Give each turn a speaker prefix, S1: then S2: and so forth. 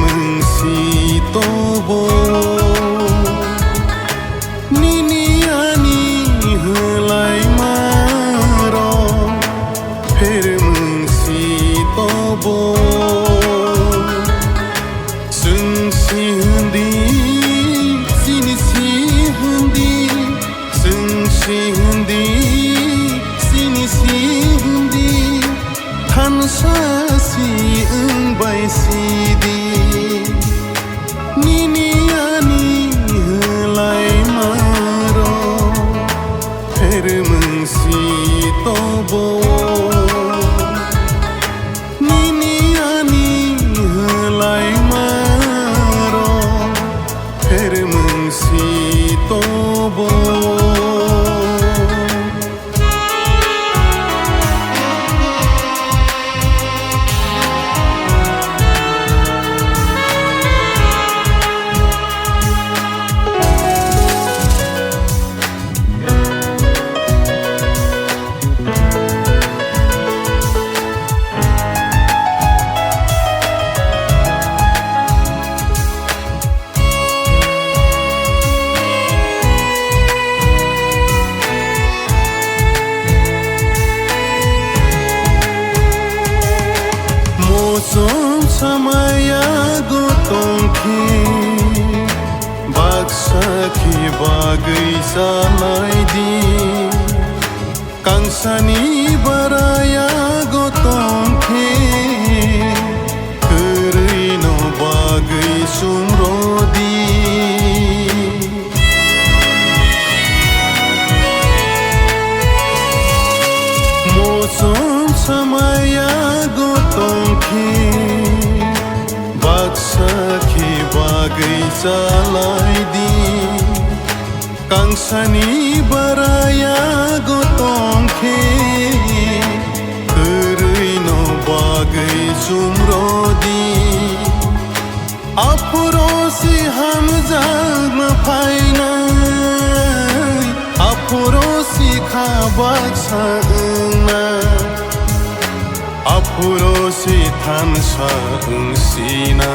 S1: mengsi tobo niniani helai maro pher mengsi tobo sengsi hendi sini si hendi sengsi hendi sini si hendi Hansasi engbai sidi niniani helai maro pher mengsi tobo niniani helai maro pher mengsi tobo Som samaya gotongki baksaki bagai salai di kangsani baraya gotongki kerino bagai sumrodi Mosom samaya gotongki baksaki bagai salai di kangsani baraya gotongki kerino bagai sumrodi apurosi hamzag mapaina apurosi khabak sauna apurosi tansa engsina